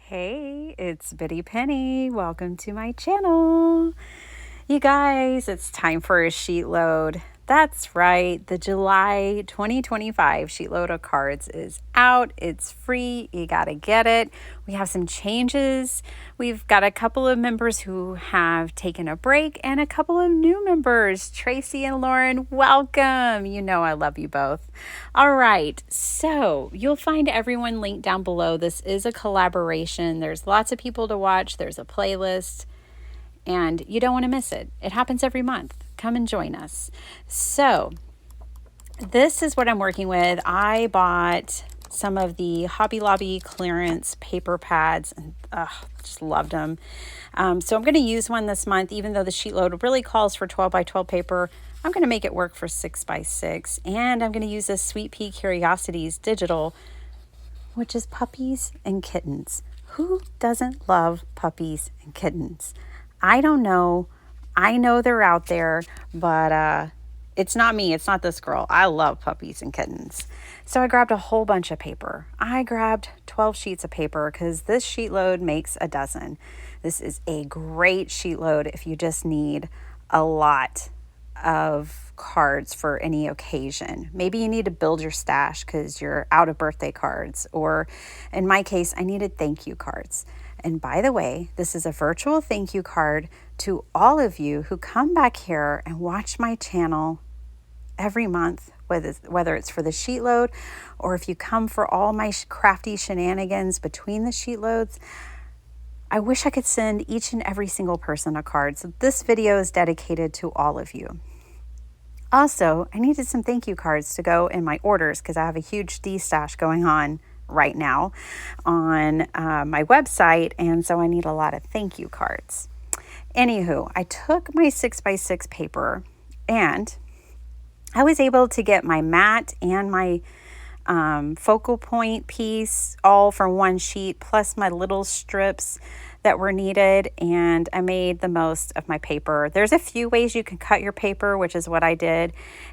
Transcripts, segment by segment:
Hey, it's Bitty Penny. Welcome to my channel. You guys, it's time for a sheet load. That's right, the July 2025 sheet load of cards is out. It's free. You got to get it. We have some changes. We've got a couple of members who have taken a break and a couple of new members. Tracy and Lauren, welcome. You know I love you both. All right, so you'll find everyone linked down below. This is a collaboration. There's lots of people to watch. There's a playlist. And you don't want to miss it. It happens every month. Come and join us. So this is what I'm working with. I bought some of the Hobby Lobby clearance paper pads and just loved them. So I'm going to use one this month, even though the sheet load really calls for 12 by 12 paper. I'm going to make it work for 6 by 6. And I'm going to use this Sweet Pea Curiosities digital, which is puppies and kittens. Who doesn't love puppies and kittens? I don't know. I know they're out there, but it's not me. It's not this girl. I love puppies and kittens. So I grabbed a whole bunch of paper. I grabbed 12 sheets of paper because this sheet load makes a dozen. This is a great sheet load if you just need a lot of cards for any occasion. Maybe you need to build your stash because you're out of birthday cards, or in my case, I needed thank you cards. And by the way, this is a virtual thank you card to all of you who come back here and watch my channel every month, whether it's for the sheet load or if you come for all my crafty shenanigans between the sheet loads. I wish I could send each and every single person a card. So this video is dedicated to all of you. Also, I needed some thank you cards to go in my orders because I have a huge destash going on right now on my website, and so I need a lot of thank you cards. Anywho, I took my 6 by 6 paper and I was able to get my mat and my focal point piece all from one sheet, plus my little strips that were needed, and I made the most of my paper. There's a few ways you can cut your paper, which is what I did,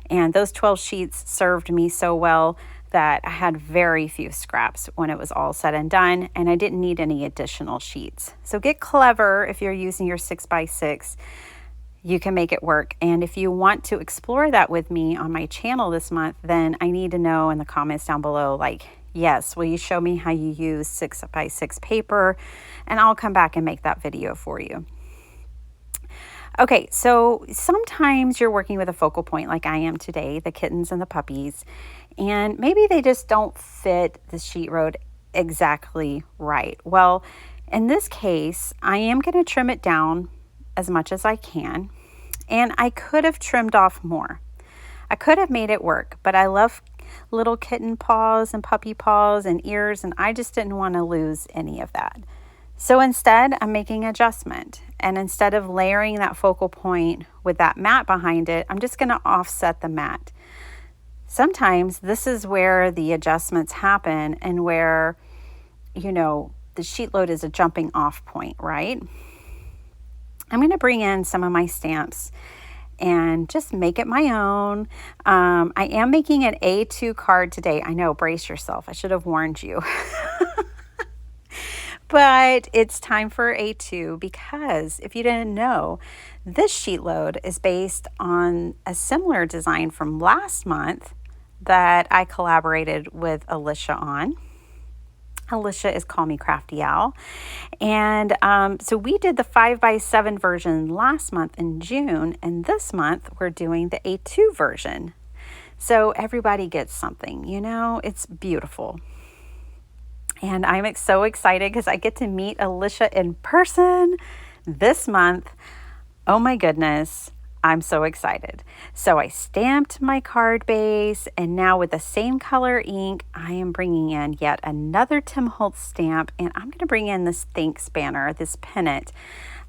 and those 12 sheets served me so well that I had very few scraps when it was all said and done, and I didn't need any additional sheets. So get clever if you're using your 6 by 6. You can make it work. And if you want to explore that with me on my channel this month, then I need to know in the comments down below, like, yes, will you show me how you use 6 by 6 paper? And I'll come back and make that video for you. Okay, so sometimes you're working with a focal point like I am today, the kittens and the puppies, and maybe they just don't fit the sheet load exactly right. Well, in this case, I am going to trim it down as much as I can, and I could have trimmed off more. I could have made it work, but I love little kitten paws and puppy paws and ears, and I just didn't want to lose any of that. So instead, I'm making an adjustment, and instead of layering that focal point with that mat behind it, I'm just going to offset the mat. Sometimes this is where the adjustments happen and where, the sheet load is a jumping off point, right? I'm going to bring in some of my stamps and just make it my own. I am making an A2 card today. I know, brace yourself. I should have warned you. But it's time for A2 because if you didn't know, this sheet load is based on a similar design from last month that I collaborated with Alicia on. Alicia is Call Me Crafty Owl. And so we did the 5 by 7 version last month in June, and this month we're doing the A2 version. So everybody gets something, it's beautiful. And I'm so excited because I get to meet Alicia in person this month. Oh my goodness, I'm so excited. So I stamped my card base, and now with the same color ink, I am bringing in yet another Tim Holtz stamp, and I'm going to bring in this Thanks banner, this pennant.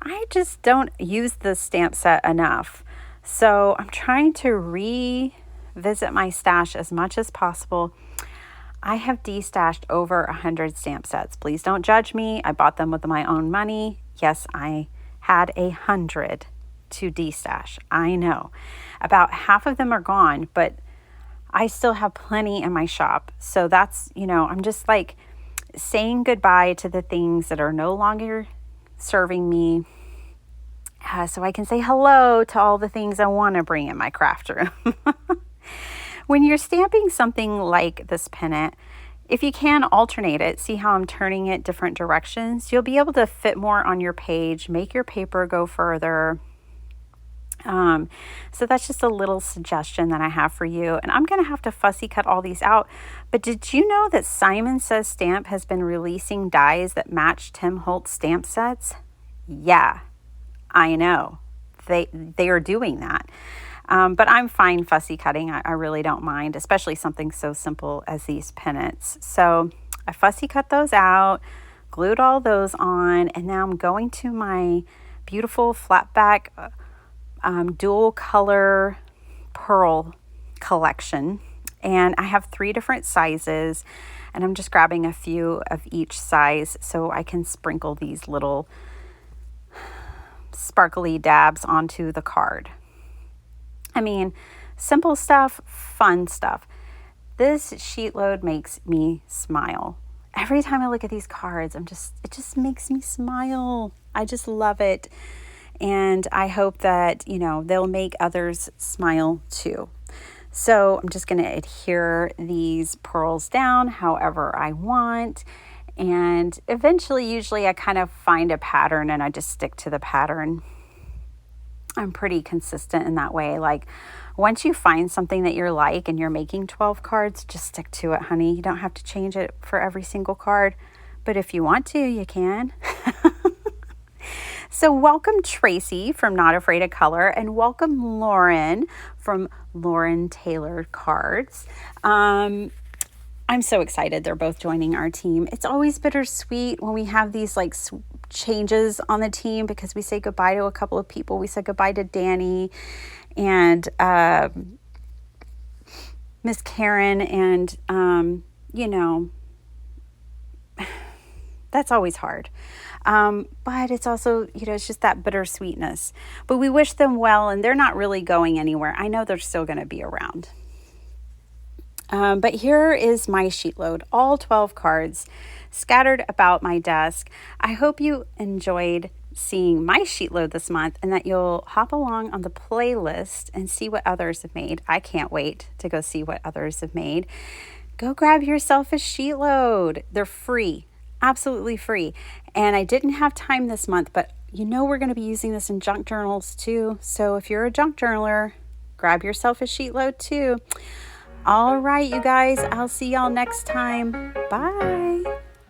I just don't use the stamp set enough. So I'm trying to revisit my stash as much as possible. I have destashed over 100 stamp sets. Please don't judge me. I bought them with my own money. Yes, I had 100 to destash. I know. About half of them are gone, but I still have plenty in my shop. So that's, I'm just like, saying goodbye to the things that are no longer serving me, so I can say hello to all the things I want to bring in my craft room. When you're stamping something like this pennant, if you can alternate it, see how I'm turning it different directions, you'll be able to fit more on your page, make your paper go further. So that's just a little suggestion that I have for you. And I'm going to have to fussy cut all these out. But did you know that Simon Says Stamp has been releasing dies that match Tim Holtz stamp sets? Yeah, I know. They are doing that. But I'm fine fussy cutting. I really don't mind, especially something so simple as these pennants. So I fussy cut those out, glued all those on, and now I'm going to my beautiful flat back dual color pearl collection. And I have 3 different sizes, and I'm just grabbing a few of each size so I can sprinkle these little sparkly dabs onto the card. I mean, simple stuff, fun stuff. This Sheetload makes me smile. Every time I look at these cards, it just makes me smile. I just love it. And I hope that, they'll make others smile too. So I'm just going to adhere these pearls down however I want. And eventually, usually I kind of find a pattern and I just stick to the pattern. I'm pretty consistent in that way. Like, once you find something that you're like and you're making 12 cards, just stick to it, honey. You don't have to change it for every single card. But if you want to, you can. So welcome Tracy from Not Afraid of Color, and welcome Lauren from Lauren Tailored Cards. I'm so excited they're both joining our team. It's always bittersweet when we have these changes on the team because we say goodbye to a couple of people. We said goodbye to Danny and Miss Karen, and that's always hard. But it's also, it's just that bittersweetness. But we wish them well, and they're not really going anywhere. I know they're still going to be around. But here is my Sheetload, all 12 cards scattered about my desk. I hope you enjoyed seeing my Sheetload this month and that you'll hop along on the playlist and see what others have made. I can't wait to go see what others have made. Go grab yourself a Sheetload. They're free, absolutely free. And I didn't have time this month, but we're going to be using this in junk journals too. So if you're a junk journaler, grab yourself a Sheetload too. All right, you guys, I'll see y'all next time. Bye.